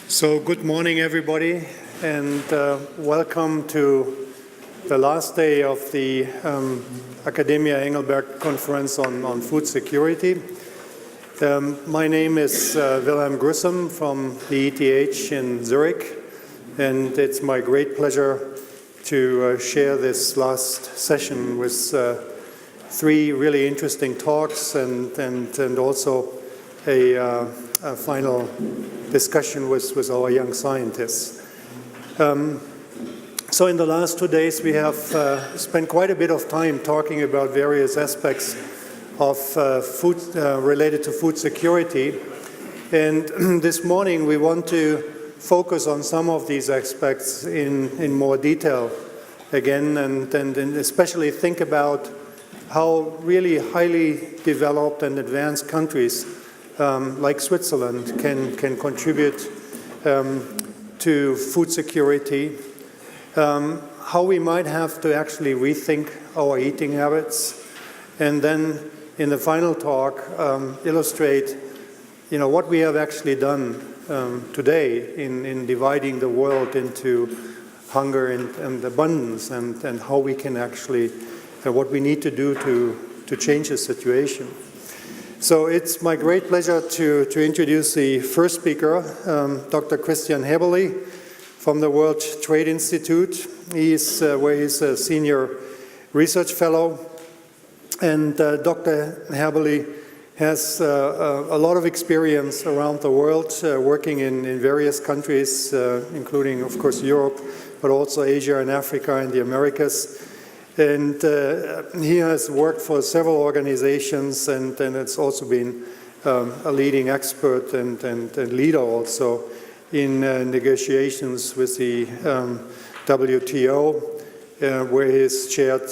So good morning, everybody, and welcome to the last day of the Academia Engelberg Conference on Food Security. My name is Wilhelm Grüssem from the ETH in Zurich, and it's my great pleasure to share this last session with three really interesting talks and also a final discussion with our young scientists. So in the last 2 days we have spent quite a bit of time talking about various aspects of food related to food security, and this morning we want to focus on some of these aspects in more detail again, and especially think about how really highly developed and advanced countries like Switzerland can contribute to food security, how we might have to actually rethink our eating habits, and then in the final talk illustrate what we have actually done today in dividing the world into hunger and abundance, and how we can actually, what we need to do to change the situation. So it's my great pleasure to introduce the first speaker, Dr. Christian Häberli from the World Trade Institute. He's a senior research fellow, and Dr. Häberli has a lot of experience around the world, working in various countries, including, of course, Europe, but also Asia and Africa and the Americas. And he has worked for several organizations, and it's also been a leading expert and leader also in negotiations with the WTO, where he's chaired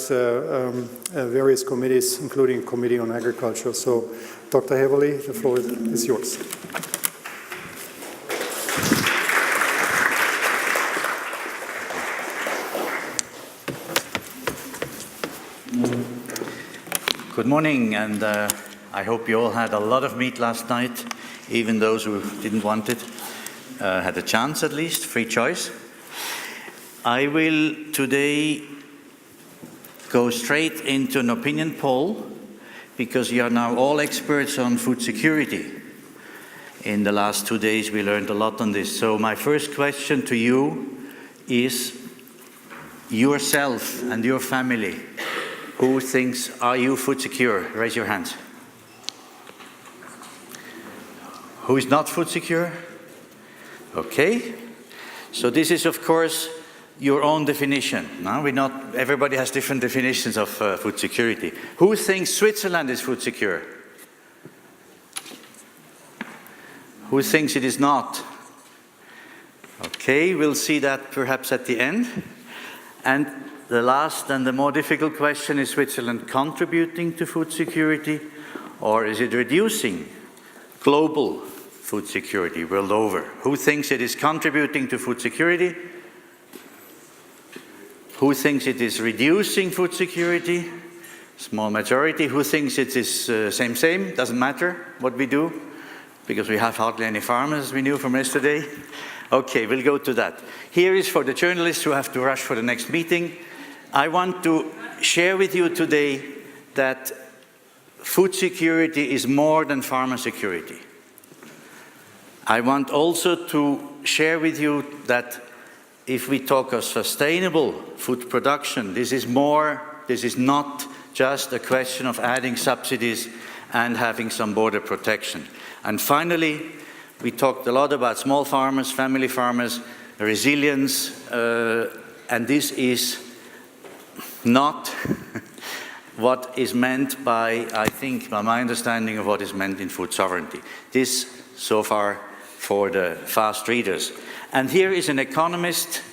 various committees, including Committee on Agriculture. So, Dr. Häberli, the floor is yours. Good morning, and I hope you all had a lot of meat last night, even those who didn't want it had a chance at least, free choice. I will today go straight into an opinion poll, because you are now all experts on food security. In the last 2 days we learned a lot on this. So my first question to you is yourself and your family. Who thinks, are you food secure? Raise your hands. Who is not food secure? Okay. So this is, of course, your own definition. No, everybody has different definitions of food security. Who thinks Switzerland is food secure? Who thinks it is not? Okay, we'll see that perhaps at the end. And the last and the more difficult question, is Switzerland contributing to food security, or is it reducing global food security world over? Who thinks it is contributing to food security? Who thinks it is reducing food security? Small majority. Who thinks it is same, doesn't matter what we do, because we have hardly any farmers, we knew from yesterday. Okay, we'll go to that. Here is for the journalists who have to rush for the next meeting. I want to share with you today that food security is more than farmer security. I want also to share with you that if we talk of sustainable food production, this is not just a question of adding subsidies and having some border protection. And finally, we talked a lot about small farmers, family farmers, resilience, and this is not what is meant by, I think, by my understanding of what is meant in food sovereignty. This, so far, for the fast readers. And here is an economist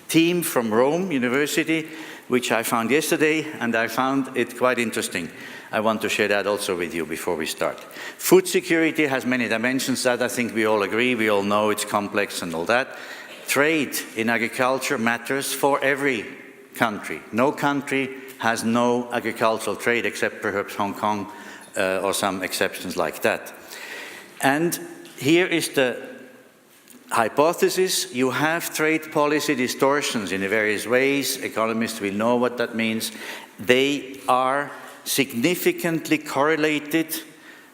team from Rome University, which I found yesterday, and I found it quite interesting. I want to share that also with you before we start. Food security has many dimensions that I think we all agree, we all know it's complex and all that. Trade in agriculture matters for every country. No country has no agricultural trade except perhaps Hong Kong or some exceptions like that. And here is the hypothesis, you have trade policy distortions in various ways. Economists will know what that means. They are significantly correlated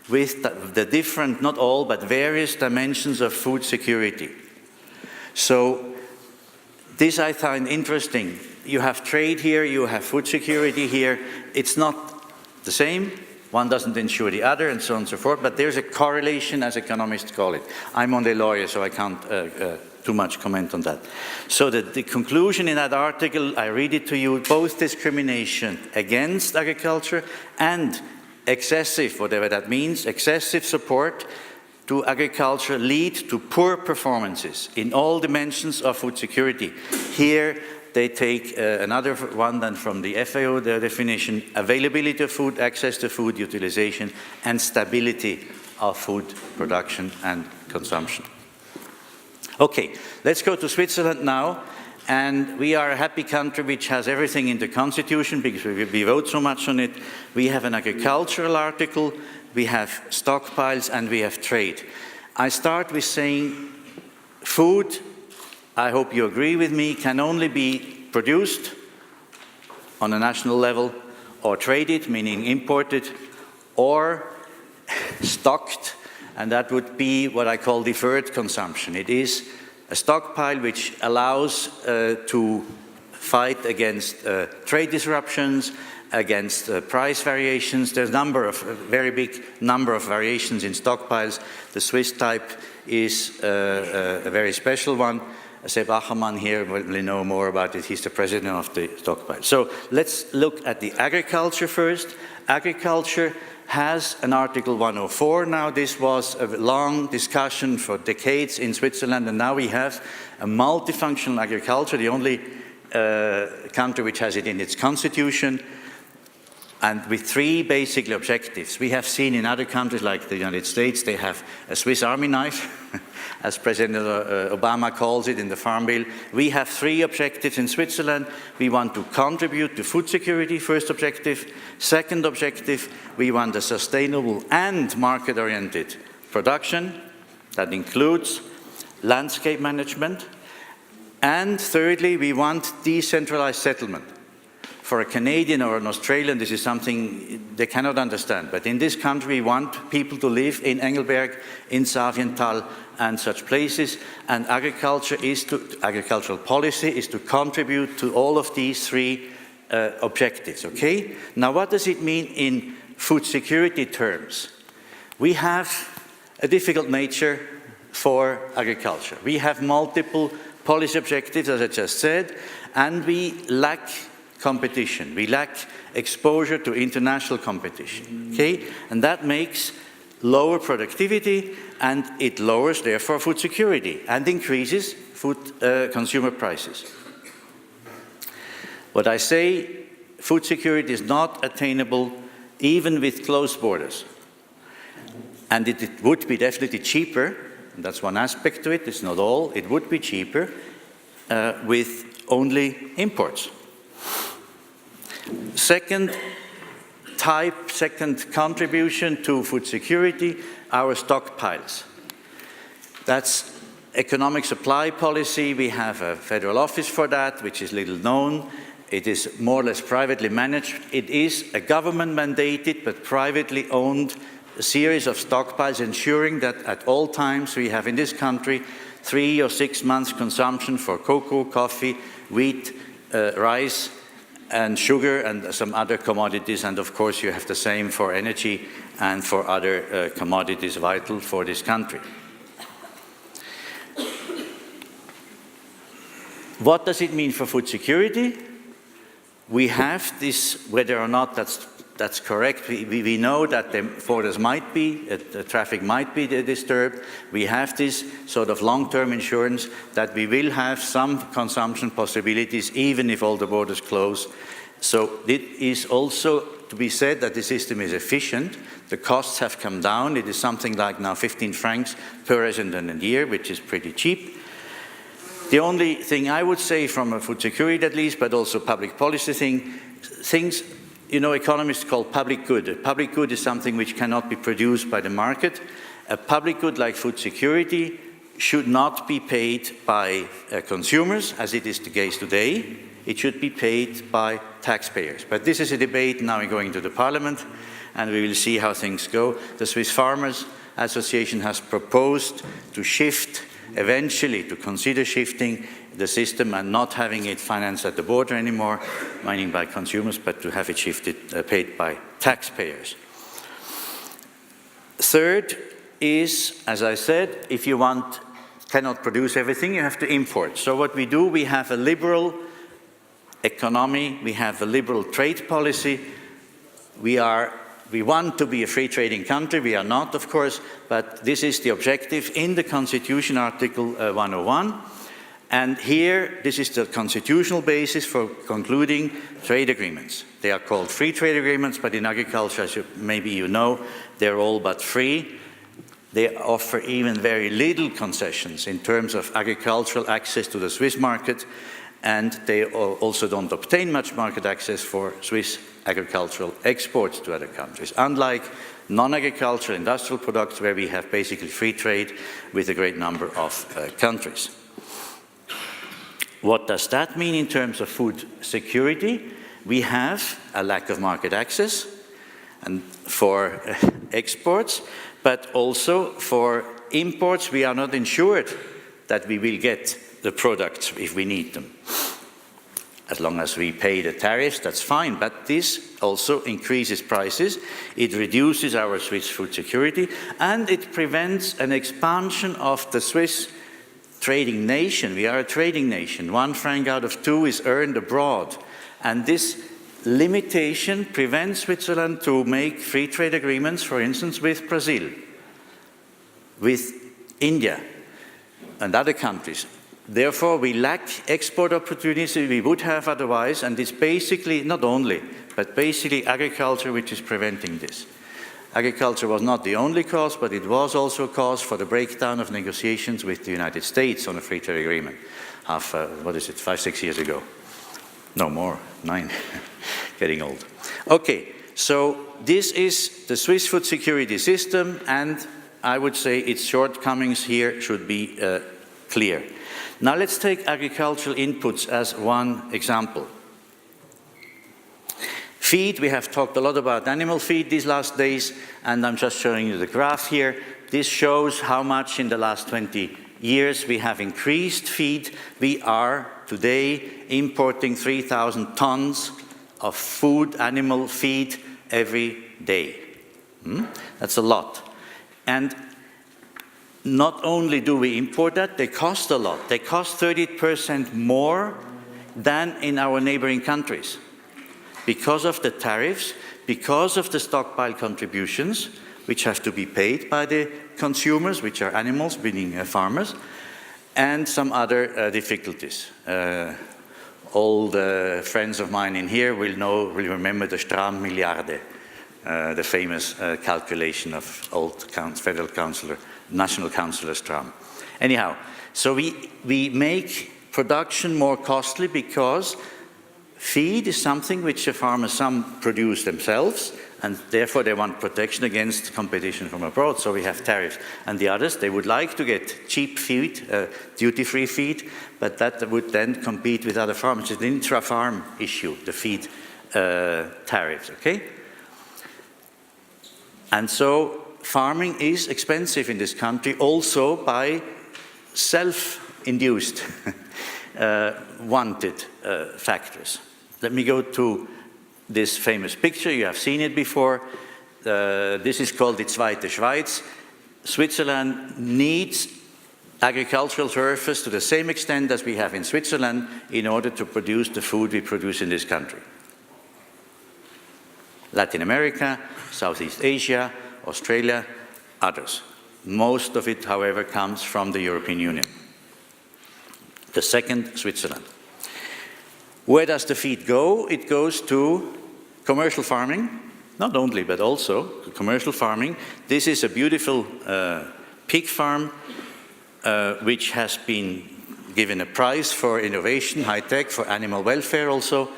with the different, not all, but various dimensions of food security. So this I find interesting. You have trade here, you have food security here. It's not the same. One doesn't ensure the other, and so on and so forth, but there's a correlation, as economists call it. I'm only a lawyer, so I can't too much comment on that. So the conclusion in that article, I read it to you, both discrimination against agriculture and excessive, whatever that means, excessive support to agriculture lead to poor performances in all dimensions of food security. Here, they take another one than from the FAO, the definition: availability of food, access to food, utilization, and stability of food production and consumption. Okay, let's go to Switzerland now. And we are a happy country which has everything in the constitution because we vote so much on it. We have an agricultural article, we have stockpiles, and we have trade. I start with saying food, I hope you agree with me, can only be produced on a national level or traded, meaning imported, or stocked, and that would be what I call deferred consumption. It is a stockpile which allows to fight against trade disruptions, against price variations. There's a very big number of variations in stockpiles. The Swiss type is a very special one. Seb Ackermann here will know more about it. He's the president of the stockpile. So let's look at the agriculture first. Agriculture has an Article 104 now. This was a long discussion for decades in Switzerland, and now we have a multifunctional agriculture, the only country which has it in its constitution, and with three basic objectives. We have seen in other countries like the United States, they have a Swiss Army knife, as President Obama calls it in the Farm Bill. We have three objectives in Switzerland. We want to contribute to food security, first objective. Second objective, we want a sustainable and market-oriented production. That includes landscape management. And thirdly, we want decentralized settlement. For a Canadian or an Australian, this is something they cannot understand. But in this country, we want people to live in Engelberg, in Saviental, and such places. And agricultural policy is to contribute to all of these three objectives, okay? Now, what does it mean in food security terms? We have a difficult nature for agriculture. We have multiple policy objectives, as I just said, and we lack competition. We lack exposure to international competition, okay? And that makes lower productivity, and it lowers, therefore, food security and increases food consumer prices. What I say, food security is not attainable even with closed borders. And it would be definitely cheaper, and that's one aspect to it, it's not all, it would be cheaper with only imports. Second contribution to food security, our stockpiles. That's economic supply policy. We have a federal office for that, which is little known. It is more or less privately managed. It is a government mandated but privately owned series of stockpiles, ensuring that at all times we have in this country 3 or 6 months consumption for cocoa, coffee, wheat, rice, and sugar, and some other commodities, and of course you have the same for energy and for other commodities vital for this country. What does it mean for food security? We have this, whether or not that's correct, we know that the borders might be, the traffic might be disturbed. We have this sort of long-term insurance that we will have some consumption possibilities even if all the borders close. So it is also to be said that the system is efficient. The costs have come down. It is something like now 15 francs per resident a year, which is pretty cheap. The only thing I would say from a food security at least, but also public policy things, you know, economists call public good. A public good is something which cannot be produced by the market. A public good like food security should not be paid by consumers, as it is the case today. It should be paid by taxpayers. But this is a debate now going to the Parliament, and we will see how things go. The Swiss Farmers Association has proposed to shift, eventually to consider shifting the system and not having it financed at the border anymore, meaning by consumers, but to have it shifted, paid by taxpayers. Third is, as I said, if you cannot produce everything, you have to import. So what we do, we have a liberal economy, we have a liberal trade policy. We want to be a free trading country. We are not, of course, but this is the objective in the Constitution, Article 101. And here, this is the constitutional basis for concluding trade agreements. They are called free trade agreements, but in agriculture, as maybe you know, they're all but free. They offer even very little concessions in terms of agricultural access to the Swiss market, and they also don't obtain much market access for Swiss agricultural exports to other countries, unlike non-agricultural industrial products where we have basically free trade with a great number of countries. What does that mean in terms of food security? We have a lack of market access and for exports, but also for imports we are not ensured that we will get the products if we need them. As long as we pay the tariffs, that's fine, but this also increases prices, it reduces our Swiss food security, and it prevents an expansion of the Swiss trading nation. We are a trading nation. 1 franc out of 2 is earned abroad, and this limitation prevents Switzerland to make free trade agreements, for instance, with Brazil, with India, and other countries. Therefore, we lack export opportunities we would have otherwise, and it's basically, not only, but basically agriculture which is preventing this. Agriculture was not the only cause, but it was also a cause for the breakdown of negotiations with the United States on a free trade agreement. 5, 6 years ago? No more, 9, getting old. Okay, so this is the Swiss food security system, and I would say its shortcomings here should be clear. Now let's take agricultural inputs as one example. Feed, we have talked a lot about animal feed these last days, and I'm just showing you the graph here. This shows how much in the last 20 years we have increased feed. We are today importing 3,000 tons of food, animal feed, every day. That's a lot. And not only do we import that, they cost a lot. They cost 30% more than in our neighboring countries, because of the tariffs, because of the stockpile contributions, which have to be paid by the consumers, which are animals, meaning farmers, and some other difficulties. Old friends of mine in here will remember the Stram-Milliarde, the famous calculation of old federal councillor, national councillor Stram. Anyhow, so we make production more costly because feed is something which the farmers, some produce themselves, and therefore they want protection against competition from abroad, so we have tariffs. And the others, they would like to get cheap feed, duty-free feed, but that would then compete with other farmers. It's an intra-farm issue, the feed tariffs, okay? And so farming is expensive in this country, also by self-induced wanted factors. Let me go to this famous picture. You have seen it before. This is called Die Zweite Schweiz. Switzerland needs agricultural surface to the same extent as we have in Switzerland in order to produce the food we produce in this country. Latin America, Southeast Asia, Australia, others. Most of it, however, comes from the European Union. The second, Switzerland. Where does the feed go? It goes to commercial farming, not only, but also commercial farming. This is a beautiful pig farm which has been given a prize for innovation, high tech, for animal welfare also,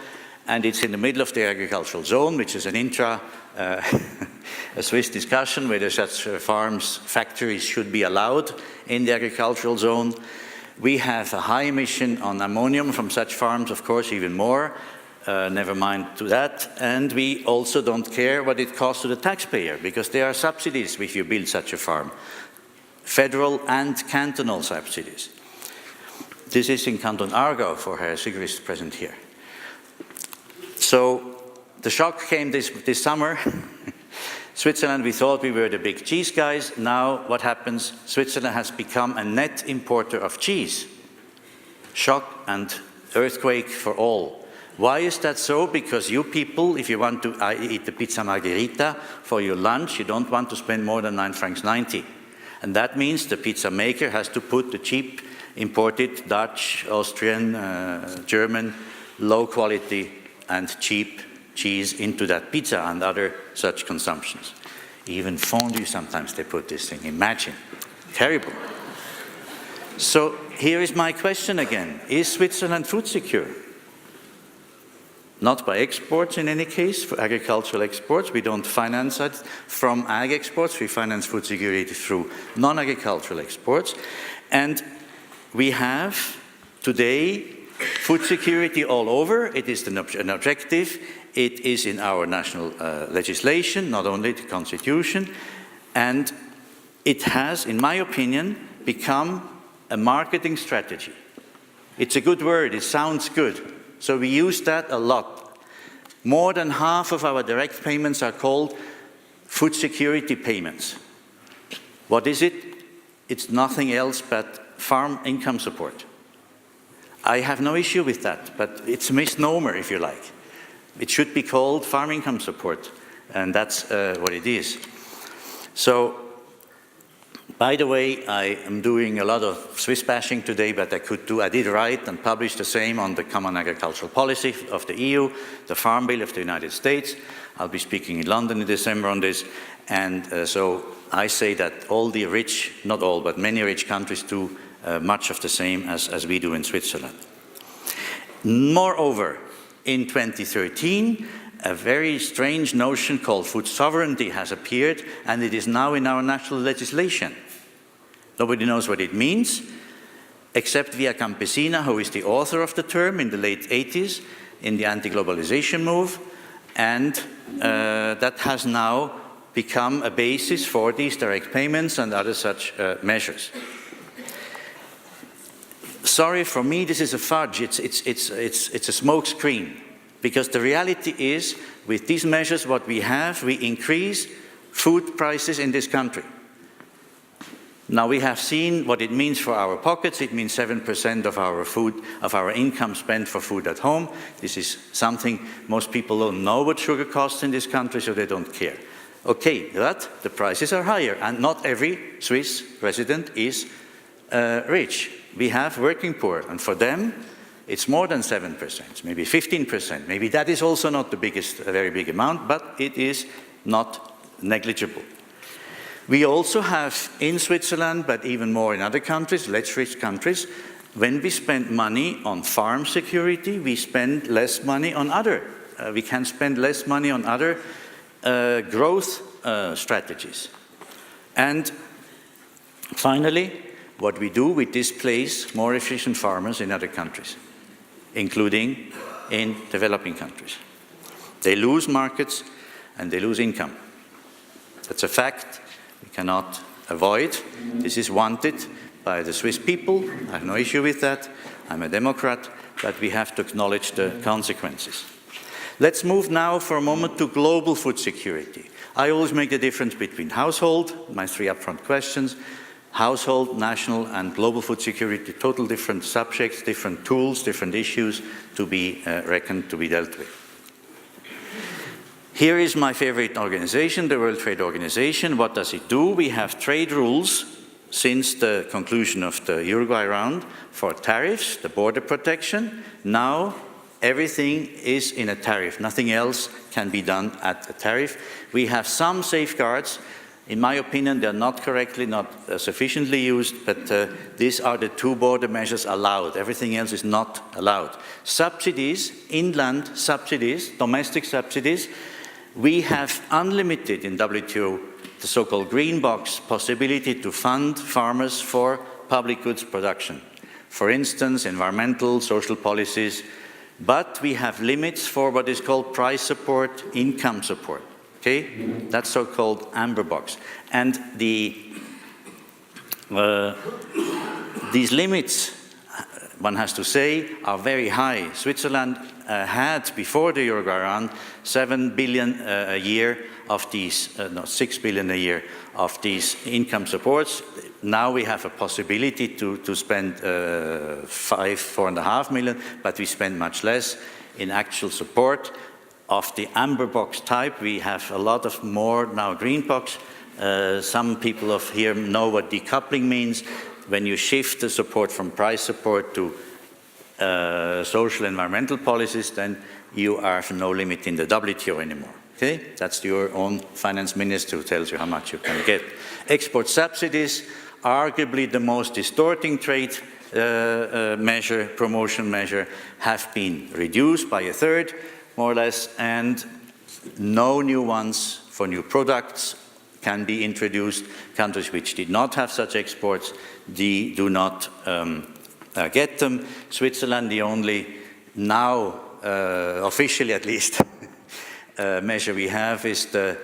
and it's in the middle of the agricultural zone, which is an a Swiss discussion whether such farms, factories should be allowed in the agricultural zone. We have a high emission on ammonium from such farms, of course, even more. Never mind to that. And we also don't care what it costs to the taxpayer, because there are subsidies if you build such a farm. Federal and cantonal subsidies. This is in Canton Aargau for Herr Sigrist present here. So the shock came this summer. Switzerland, we thought we were the big cheese guys. Now what happens? Switzerland has become a net importer of cheese. Shock and earthquake for all. Why is that so? Because you people, if you want to eat the pizza margherita for your lunch, you don't want to spend more than 9.90 francs. And that means the pizza maker has to put the cheap imported Dutch, Austrian, German, low quality and cheap cheese into that pizza and other such consumptions. Even fondue sometimes they put this thing. Imagine. Terrible. So here is my question again. Is Switzerland food secure? Not by exports in any case, for agricultural exports. We don't finance it from ag exports. We finance food security through non-agricultural exports. And we have today food security all over. It is an objective. It is in our national legislation, not only the constitution. And it has, in my opinion, become a marketing strategy. It's a good word. It sounds good. So we use that a lot. More than half of our direct payments are called food security payments. What is it? It's nothing else but farm income support. I have no issue with that, but it's a misnomer, if you like. It should be called farm income support, and that's what it is. So, by the way, I am doing a lot of Swiss bashing today, but I did write and publish the same on the Common Agricultural Policy of the EU, the Farm Bill of the United States. I'll be speaking in London in December on this, and so I say that all the rich, not all, but many rich countries do much of the same as we do in Switzerland. Moreover, in 2013, a very strange notion called food sovereignty has appeared, and it is now in our national legislation. Nobody knows what it means, except Via Campesina, who is the author of the term in the late 80s in the anti-globalization move, and that has now become a basis for these direct payments and other such measures. Sorry, for me, this is a fudge. It's a smoke screen. Because the reality is, with these measures, what we have, we increase food prices in this country. Now, we have seen what it means for our pockets. It means 7% of our food, of our income spent for food at home. This is something most people don't know what sugar costs in this country, so they don't care. Okay, but the prices are higher, and not every Swiss resident is rich. We have working poor, and for them, it's more than 7%, maybe 15%. Maybe that is also not the biggest, a very big amount, but it is not negligible. We also have in Switzerland, but even more in other countries, less rich countries, when we spend money on farm security, we spend less money on we can spend less money on other growth strategies. And finally, what we do, we displace more efficient farmers in other countries, including in developing countries. They lose markets and they lose income. That's a fact we cannot avoid. This is wanted by the Swiss people. I have no issue with that. I'm a Democrat, but we have to acknowledge the consequences. Let's move now for a moment to global food security. I always make the difference between household, my three upfront questions, household, national, and global food security, total different subjects, different tools, different issues to be reckoned, to be dealt with. Here is my favorite organization, the World Trade Organization. What does it do? We have trade rules since the conclusion of the Uruguay round for tariffs, the border protection. Now everything is in a tariff. Nothing else can be done at a tariff. We have some safeguards. In my opinion, they are not correctly, not sufficiently used, but these are the two border measures allowed. Everything else is not allowed. Subsidies, inland subsidies, domestic subsidies, We have unlimited in WTO the so-called green box possibility to fund farmers for public goods production. For instance, environmental, social policies, but we have limits for what is called price support, income support. Okay, that's so-called amber box. And these limits, one has to say, are very high. Switzerland had, before the Uruguay round, 7 billion a year of these, 6 billion a year of these income supports. Now we have a possibility to spend 4.5 million, but we spend much less in actual support. Of the amber box type, we have a lot of more now green box. Some people of here know what decoupling means. When you shift the support from price support to social environmental policies, then you have no limit in the WTO anymore. Okay, that's your own finance minister who tells you how much you can get. Export subsidies, arguably the most distorting trade measure, promotion measure, have been reduced by a third, more or less, and no new ones for new products can be introduced. Countries which did not have such exports, do not get them. Switzerland, the only now, officially at least, measure we have is the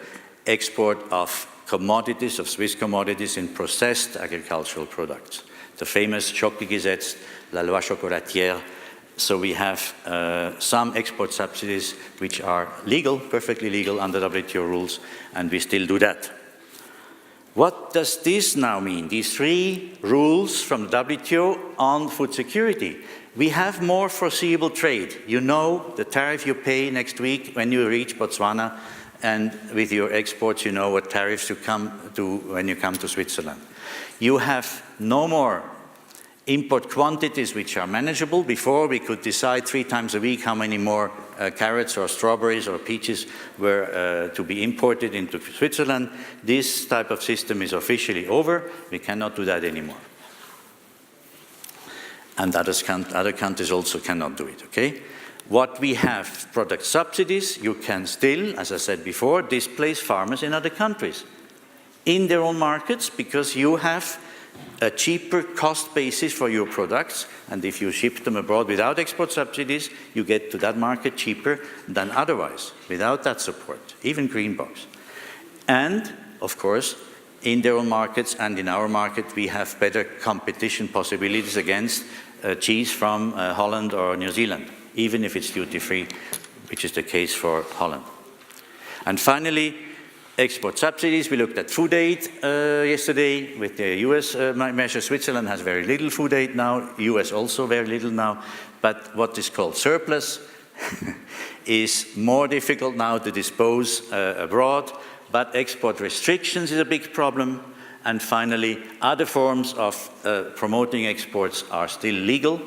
export of commodities, of Swiss commodities in processed agricultural products. The famous Schoki-Gesetz, la loi chocolatière. So we have some export subsidies which are legal, perfectly legal under WTO rules, and we still do that. What does this now mean? These three rules from the WTO on food security. We have more foreseeable trade. You know the tariff you pay next week when you reach Botswana, and with your exports you know what tariffs you come to when you come to Switzerland. You have no more import quantities which are manageable. Before we could decide 3 times a week how many more carrots or strawberries or peaches were to be imported into Switzerland. This type of system is officially over. We cannot do that anymore. And other countries also cannot do it, okay? What we have, product subsidies, you can still, as I said before, displace farmers in other countries in their own markets because you have a cheaper cost basis for your products, and if you ship them abroad without export subsidies, you get to that market cheaper than otherwise, without that support, even green box. And, of course, in their own markets and in our market, we have better competition possibilities against cheese from Holland or New Zealand, even if it's duty-free, which is the case for Holland. And finally, export subsidies. We looked at food aid yesterday with the US measure. Switzerland has very little food aid now, US also very little now, but what is called surplus is more difficult now to dispose abroad, but export restrictions is a big problem. And finally, other forms of promoting exports are still legal.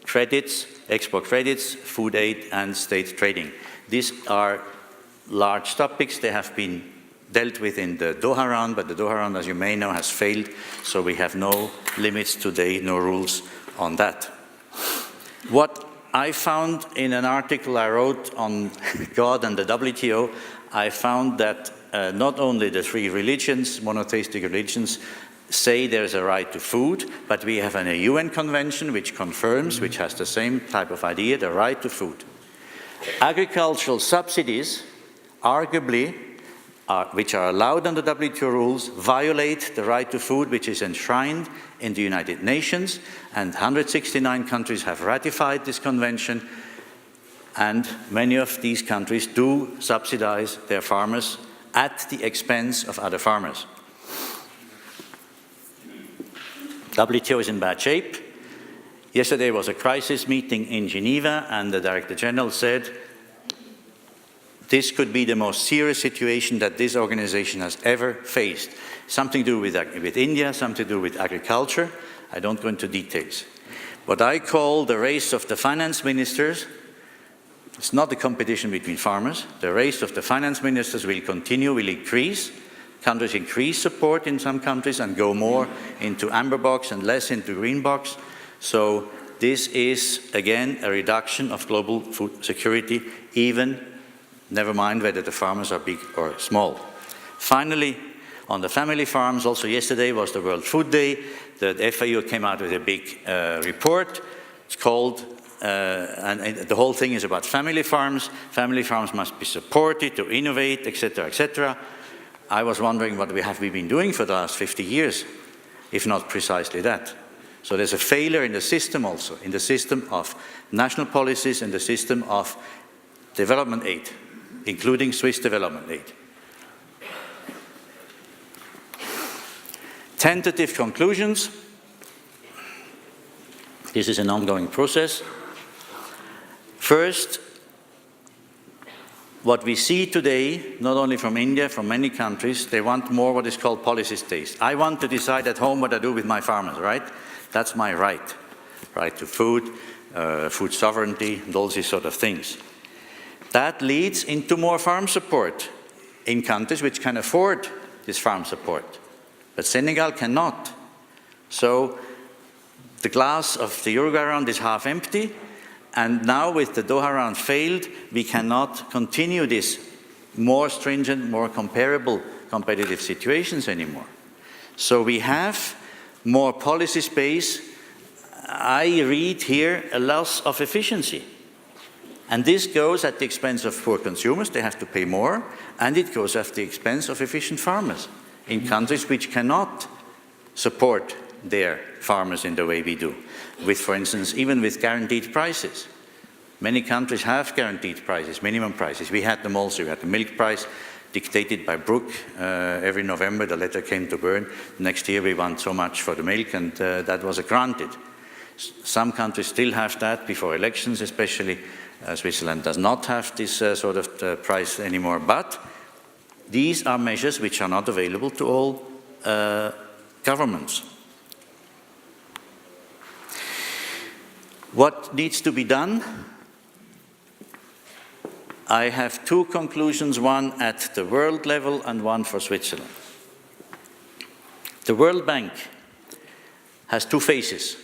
Credits, export credits, food aid, and state trading. These are large topics. They have been dealt with in the Doha round, but the Doha round, as you may know, has failed, so we have no limits today, no rules on that. What I found in an article I wrote on God and the WTO, I found that not only the 3 religions, monotheistic religions, say there's a right to food, but we have a UN convention which confirms, which has the same type of idea, the right to food. Agricultural subsidies, arguably, which are allowed under WTO rules, violate the right to food which is enshrined in the United Nations, and 169 countries have ratified this convention, and many of these countries do subsidize their farmers at the expense of other farmers. WTO is in bad shape. Yesterday was a crisis meeting in Geneva, and the Director General said, this could be the most serious situation that this organization has ever faced. Something to do with India, something to do with agriculture. I don't go into details. What I call the race of the finance ministers, it's not a competition between farmers. The race of the finance ministers will continue, will increase. Countries increase support in some countries and go more into amber box and less into green box. So this is, again, a reduction of global food security, even never mind whether the farmers are big or small. Finally, on the family farms, also yesterday was the World Food Day. The FAO came out with a big report. It's called, and the whole thing is about family farms. Family farms must be supported to innovate, etc., etc. I was wondering what we have been doing for the last 50 years, if not precisely that. So there's a failure in the system also, in the system of national policies and the system of development aid, including Swiss development aid. Tentative conclusions. This is an ongoing process. First, what we see today, not only from India, from many countries, they want more what is called policy states. I want to decide at home what I do with my farmers, right? That's my right. Right to food, food sovereignty, and all these sort of things. That leads into more farm support in countries which can afford this farm support. But Senegal cannot. So the glass of the Uruguay round is half empty, and now with the Doha round failed, we cannot continue this more stringent, more comparable competitive situations anymore. So we have more policy space. I read here a loss of efficiency. And this goes at the expense of poor consumers, they have to pay more, and it goes at the expense of efficient farmers in countries which cannot support their farmers in the way we do, with, for instance, even with guaranteed prices. Many countries have guaranteed prices, minimum prices. We had them also. We had the milk price dictated by Brook. Every November the letter came to Bern. Next year we want so much for the milk, and that was granted. Some countries still have that before elections, especially. Switzerland does not have this sort of price anymore, but these are measures which are not available to all governments. What needs to be done? I have two conclusions, one at the world level and one for Switzerland. The World Bank has two phases.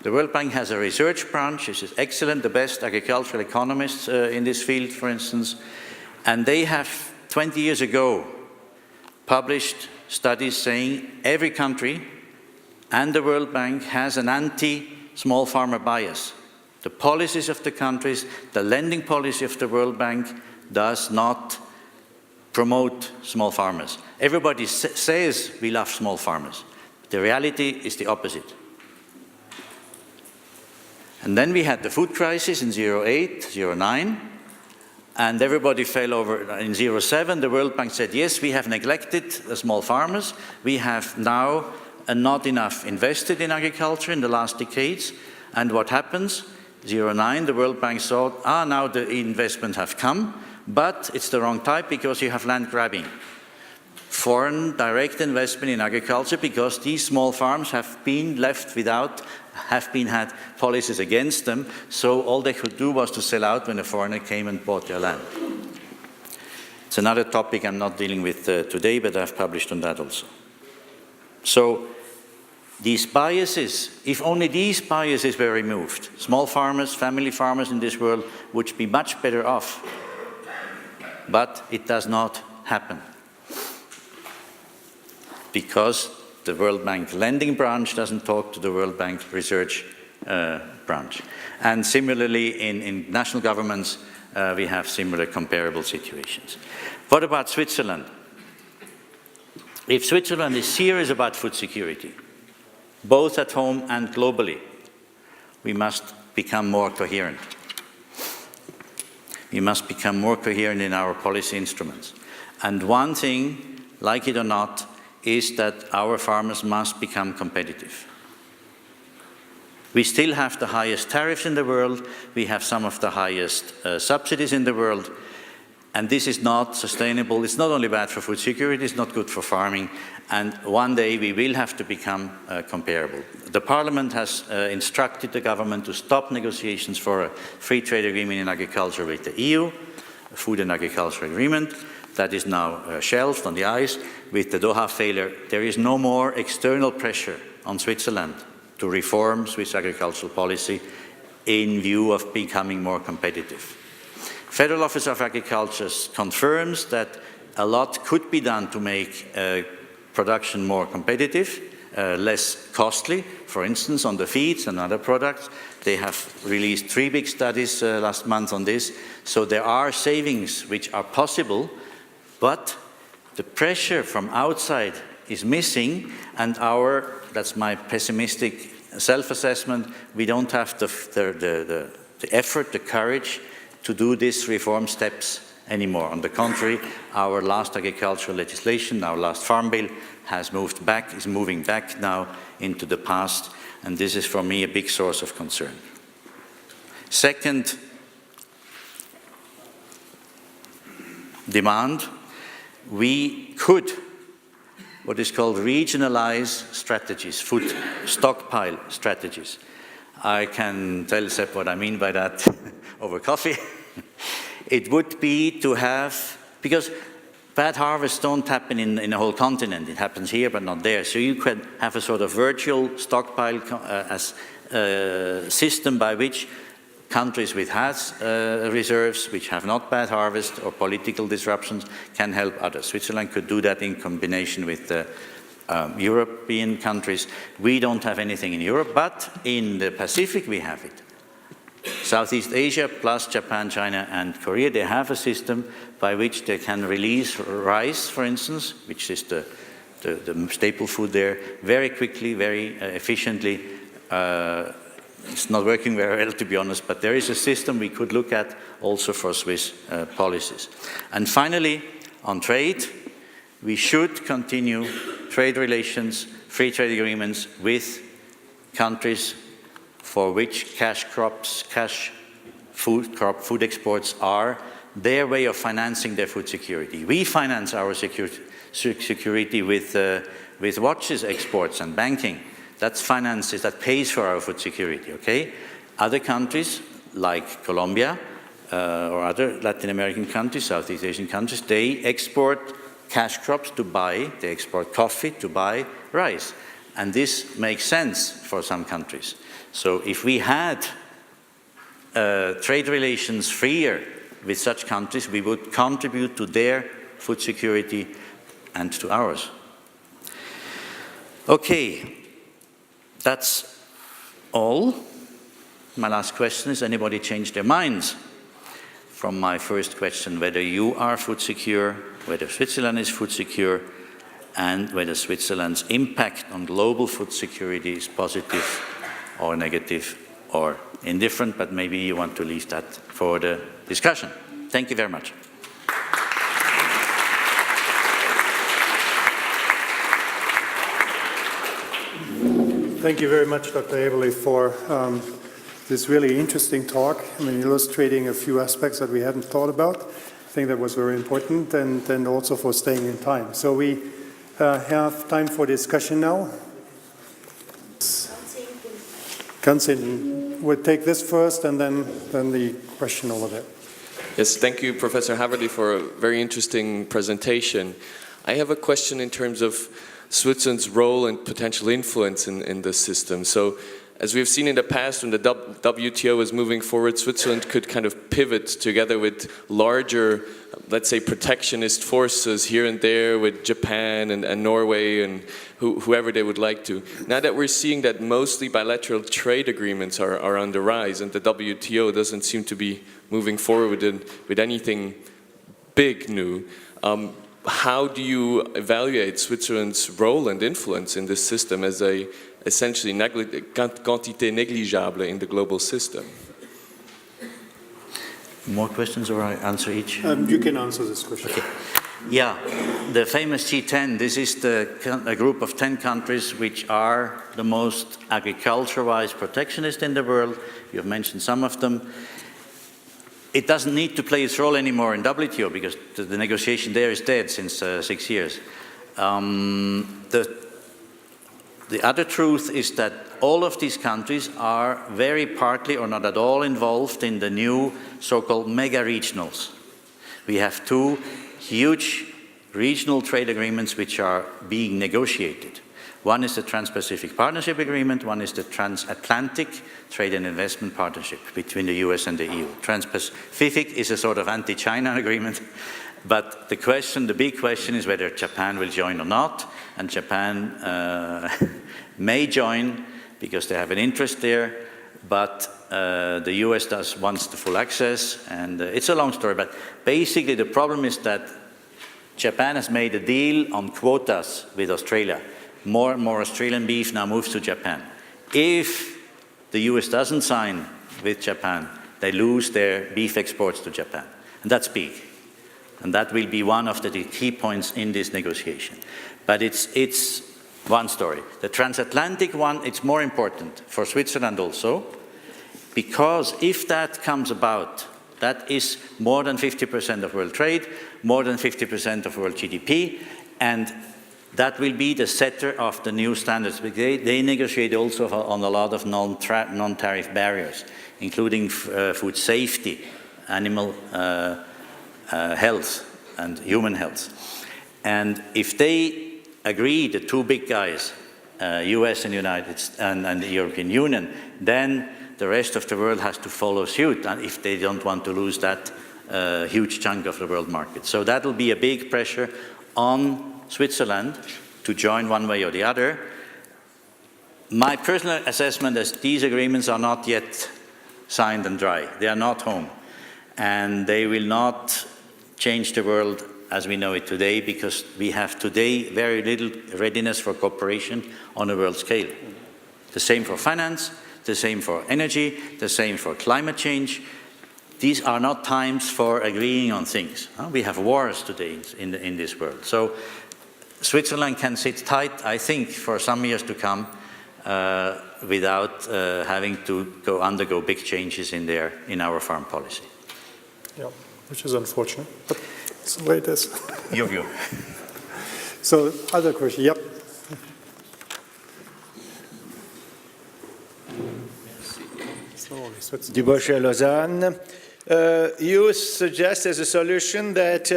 The World Bank has a research branch, which is excellent, the best agricultural economists in this field, for instance, and they have 20 years ago published studies saying every country and the World Bank has an anti-small farmer bias. The policies of the countries, the lending policy of the World Bank does not promote small farmers. Everybody says we love small farmers. The reality is the opposite. And then we had the food crisis in 08, 09, and everybody fell over in 07. The World Bank said, yes, we have neglected the small farmers. We have now not enough invested in agriculture in the last decades. And what happens? 09, the World Bank thought, now the investments have come, but it's the wrong type because you have land grabbing. Foreign direct investment in agriculture because these small farms have been left without, had policies against them, so all they could do was to sell out when a foreigner came and bought their land. It's another topic I'm not dealing with today, but I've published on that also. So these biases, if only these biases were removed, small farmers, family farmers in this world would be much better off. But it does not happen. Because the World Bank lending branch doesn't talk to the World Bank research branch. And similarly, in national governments, we have similar comparable situations. What about Switzerland? If Switzerland is serious about food security, both at home and globally, we must become more coherent. We must become more coherent in our policy instruments. And one thing, like it or not, is that our farmers must become competitive. We still have the highest tariffs in the world, we have some of the highest subsidies in the world, and this is not sustainable. It's not only bad for food security, it's not good for farming, and one day we will have to become comparable. The Parliament has instructed the government to stop negotiations for a free trade agreement in agriculture with the EU, a food and agriculture agreement. That is now shelved on the ice. With the Doha failure, there is no more external pressure on Switzerland to reform Swiss agricultural policy in view of becoming more competitive. Federal Office of Agriculture confirms that a lot could be done to make production more competitive, less costly, for instance, on the feeds and other products. They have released 3 big studies last month on this. So there are savings which are possible, but the pressure from outside is missing, and that's my pessimistic self-assessment, we don't have the effort, the courage to do these reform steps anymore. On the contrary, our last agricultural legislation, our last farm bill, is moving back now into the past, and this is for me a big source of concern. Second demand, we could, what is called regionalized strategies, food stockpile strategies. I can tell Sepp what I mean by that over coffee. It would be to have, because bad harvests don't happen in a whole continent. It happens here, but not there. So you could have a sort of virtual stockpile system by which countries with reserves, which have not bad harvest or political disruptions, can help others. Switzerland could do that in combination with the European countries. We don't have anything in Europe, but in the Pacific we have it. Southeast Asia plus Japan, China and Korea, they have a system by which they can release rice, for instance, which is the staple food there, very quickly, very efficiently. It's not working very well, to be honest, but there is a system we could look at also for Swiss policies. And finally, on trade, we should continue trade relations, free trade agreements with countries for which food exports are their way of financing their food security. We finance our security with watches exports and banking. That's finances, that pays for our food security, okay? Other countries, like Colombia or other Latin American countries, Southeast Asian countries, they export cash crops to buy, they export coffee to buy rice. And this makes sense for some countries. So if we had trade relations freer with such countries, we would contribute to their food security and to ours. Okay, that's all. My last question is, anybody changed their minds from my first question, whether you are food secure, whether Switzerland is food secure, and whether Switzerland's impact on global food security is positive or negative or indifferent, but maybe you want to leave that for the discussion. Thank you very much. Thank you very much, Dr. Häberli, for this really interesting talk. I mean, illustrating a few aspects that we hadn't thought about. I think that was very important, and also for staying in time. So we have time for discussion now. Kanzin, we'll take this first, and then the question over there. Yes, thank you, Professor Häberli, for a very interesting presentation. I have a question in terms of Switzerland's role and potential influence in this system. So, as we've seen in the past, when the WTO was moving forward, Switzerland could kind of pivot together with larger, let's say, protectionist forces here and there with Japan and Norway and whoever they would like to. Now that we're seeing that mostly bilateral trade agreements are on the rise and the WTO doesn't seem to be moving forward with anything big new, how do you evaluate Switzerland's role and influence in this system as a essentially quantité négligeable in the global system? More questions, or I answer each? You can answer this question. Okay. Yeah, the famous G10, this is a group of 10 countries which are the most agriculture-wise protectionist in the world. You've mentioned some of them. It doesn't need to play its role anymore in WTO because the negotiation there is dead since 6 years. The other truth is that all of these countries are very partly or not at all involved in the new so-called mega-regionals. We have 2 huge regional trade agreements which are being negotiated. One is the Trans-Pacific Partnership Agreement, one is the Transatlantic Trade and Investment Partnership between the US and the EU. Trans-Pacific is a sort of anti-China agreement, but the big question is whether Japan will join or not, and Japan may join because they have an interest there, but the US wants the full access, and it's a long story, but basically the problem is that Japan has made a deal on quotas with Australia. More and more Australian beef now moves to Japan. If the US doesn't sign with Japan, they lose their beef exports to Japan. And that's big. And that will be one of the key points in this negotiation. But it's one story. The transatlantic one, it's more important for Switzerland also, because if that comes about, that is more than 50% of world trade, more than 50% of world GDP, and that will be the setter of the new standards. They negotiate also on a lot of non-tariff barriers, including food safety, animal health, and human health. And if they agree, the two big guys, US and and the European Union, then the rest of the world has to follow suit, and if they don't want to lose that huge chunk of the world market. So that will be a big pressure on Switzerland to join one way or the other. My personal assessment is these agreements are not yet signed and dry. They are not home. And they will not change the world as we know it today, because we have today very little readiness for cooperation on a world scale. The same for finance, the same for energy, the same for climate change. These are not times for agreeing on things. We have wars today in this world. So Switzerland can sit tight, I think, for some years to come without having to undergo big changes in our farm policy. Yeah, which is unfortunate, but it's the way it is. Your view. So, other question, yep. Dubochet Lausanne. You suggest as a solution that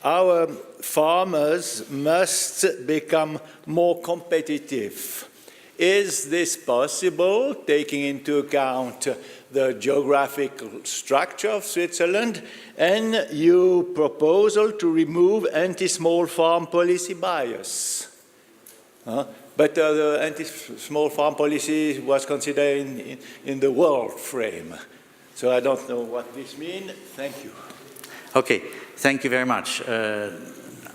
our farmers must become more competitive. Is this possible, taking into account the geographical structure of Switzerland and your proposal to remove anti-small farm policy bias? But the anti-small farm policy was considered in the world frame. So I don't know what this means. Thank you. Okay, thank you very much.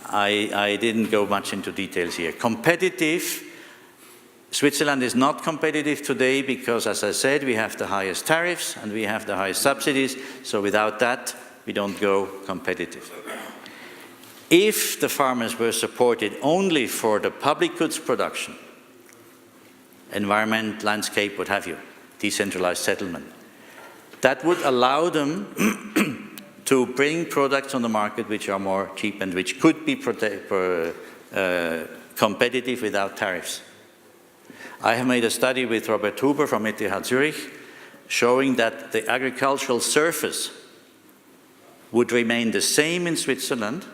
I didn't go much into details here. Competitive, Switzerland is not competitive today because, as I said, we have the highest tariffs and we have the highest subsidies. So without that, we don't go competitive. If the farmers were supported only for the public goods production, environment, landscape, what have you, decentralized settlement, that would allow them to bring products on the market which are more cheap and which could be competitive without tariffs. I have made a study with Robert Huber from ETH Zurich showing that the agricultural surface would remain the same in Switzerland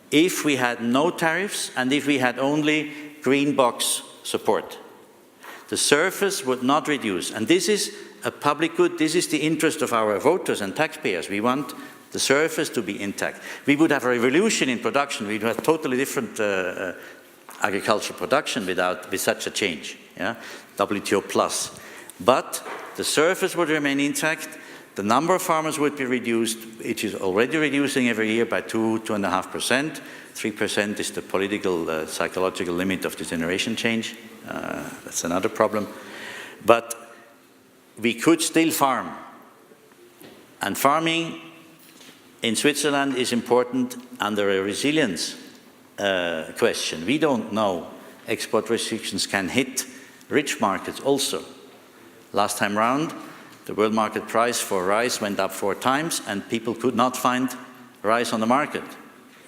if we had no tariffs and if we had only green box support. The surface would not reduce, and this is a public good. This is the interest of our voters and taxpayers. We want the surface to be intact. We would have a revolution in production. We would have totally different agricultural production with such a change. Yeah? WTO plus. But the surface would remain intact. The number of farmers would be reduced. It is already reducing every year by 2.5%. 3% is the political, psychological limit of the generation change. That's another problem. But we could still farm. And farming in Switzerland is important under a resilience question. We don't know. Export restrictions can hit rich markets also. Last time round, the world market price for rice went up 4 times and people could not find rice on the market.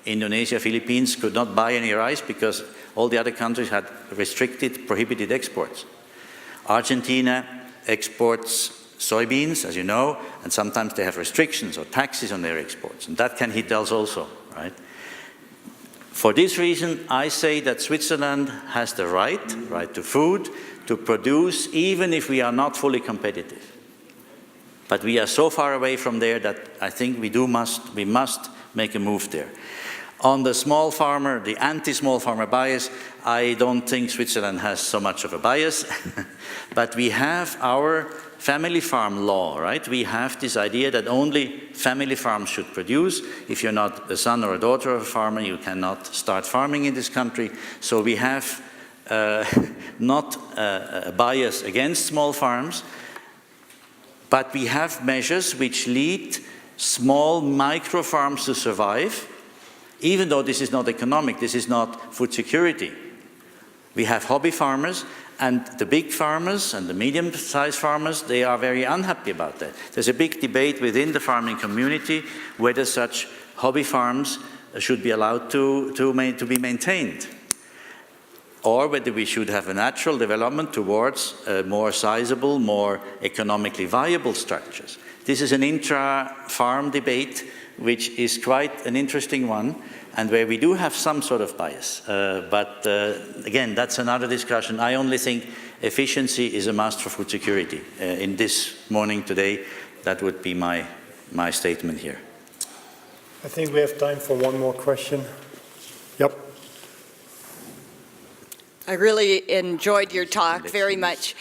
Indonesia, Philippines could not buy any rice because all the other countries had restricted, prohibited exports. Argentina exports soybeans, as you know, and sometimes they have restrictions or taxes on their exports, and that can hit us also, right? For this reason, I say that Switzerland has the right to food, to produce, even if we are not fully competitive. But we are so far away from there that I think we must make a move there. On the small farmer, the anti-small farmer bias, I don't think Switzerland has so much of a bias, but we have our family farm law, right? We have this idea that only family farms should produce. If you're not a son or a daughter of a farmer, you cannot start farming in this country. So we have not a bias against small farms, but we have measures which lead small micro farms to survive, even though this is not economic, this is not food security. We have hobby farmers, and the big farmers and the medium-sized farmers, they are very unhappy about that. There's a big debate within the farming community whether such hobby farms should be allowed to be maintained, or whether we should have a natural development towards more sizable, more economically viable structures. This is an intra-farm debate, which is quite an interesting one, and where we do have some sort of bias. But again, that's another discussion. I only think efficiency is a must for food security. In this morning today, that would be my statement here. I think we have time for one more question. Yep. I really enjoyed your talk very much.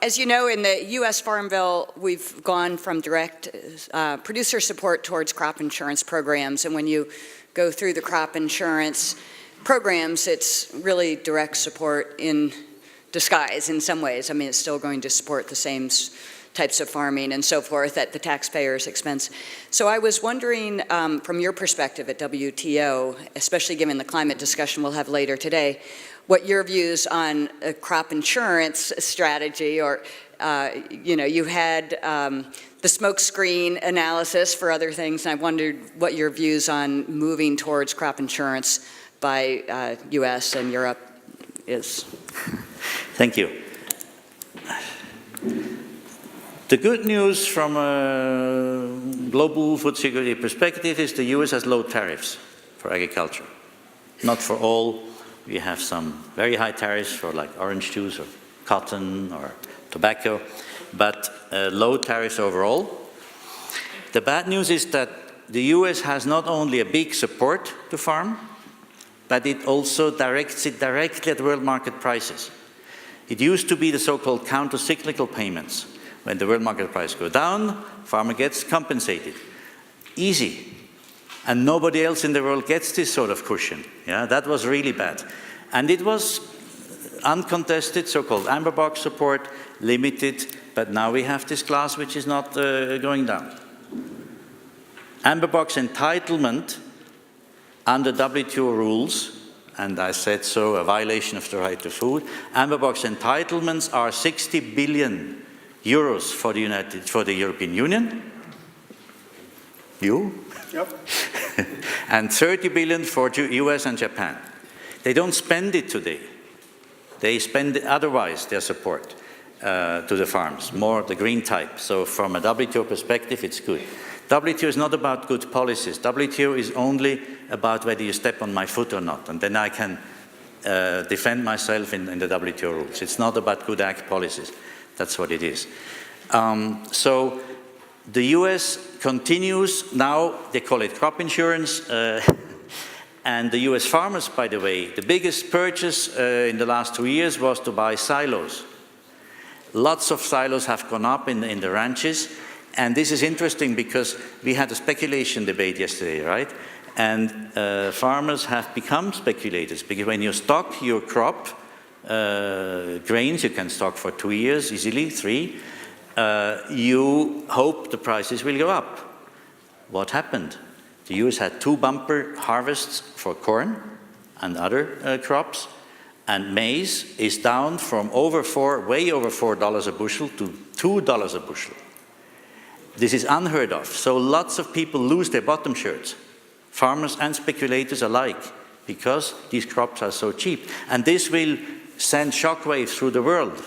As you know, in the U.S. Farm Bill, we've gone from direct producer support towards crop insurance programs. And when you go through the crop insurance programs, it's really direct support in disguise in some ways. I mean, it's still going to support the same types of farming and so forth at the taxpayer's expense. So I was wondering, from your perspective at WTO, especially given the climate discussion we'll have later today, what your views on a crop insurance strategy, or you had the smoke screen analysis for other things, and I wondered what your views on moving towards crop insurance by US and Europe is. Thank you. The good news from a global food security perspective is the US has low tariffs for agriculture. Not for all. We have some very high tariffs for like orange juice or cotton or tobacco, but low tariffs overall. The bad news is that the US has not only a big support to farm, but it also directs it directly at world market prices. It used to be the so-called counter-cyclical payments. When the world market price goes down, farmer gets compensated. Easy. And nobody else in the world gets this sort of cushion. Yeah, that was really bad. And it was uncontested, so-called amber box support, limited, but now we have this class which is not going down. Amber box entitlement under WTO rules, and I said so, a violation of the right to food, amber box entitlements are 60 billion euros for the European Union. You? Yep. And 30 billion for US and Japan. They don't spend it today. They spend it otherwise, their support to the farms, more the green type. So from a WTO perspective, it's good. WTO is not about good policies. WTO is only about whether you step on my foot or not. And then I can defend myself in the WTO rules. It's not about good ag policies. That's what it is. So the US continues, now they call it crop insurance, and the US farmers, by the way, the biggest purchase in the last 2 years was to buy silos. Lots of silos have gone up in the ranches, and this is interesting because we had a speculation debate yesterday, right? And farmers have become speculators, because when you stock your crop, grains you can stock for 2 years, easily 3, you hope the prices will go up. What happened? The US had 2 bumper harvests for corn and other crops, and maize is down from way over $4 a bushel to $2 a bushel. This is unheard of. So lots of people lose their bottom shirts, farmers and speculators alike, because these crops are so cheap. And this will send shockwaves through the world,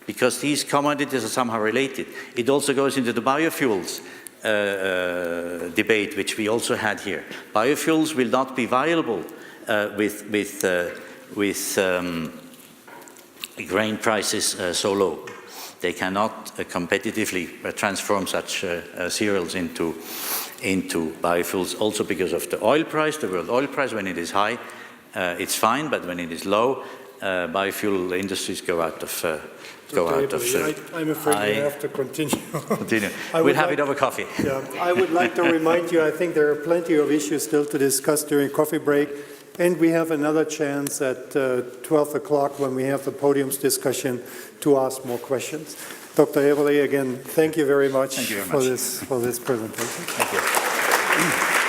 because these commodities are somehow related. It also goes into the biofuels. debate which we also had here. Biofuels will not be viable with grain prices so low. They cannot competitively transform such cereals into biofuels, also because of the oil price, the world oil price. When it is high, it's fine, but when it is low, biofuel industries go out of I'm afraid we have to continue. Continue. We'll have it over coffee. Yeah, I would like to remind you, I think there are plenty of issues still to discuss during coffee break, and we have another chance at 12 o'clock when we have the podium's discussion to ask more questions. Dr. Häberli, again, thank you very much, Thank you very for this presentation. Thank you.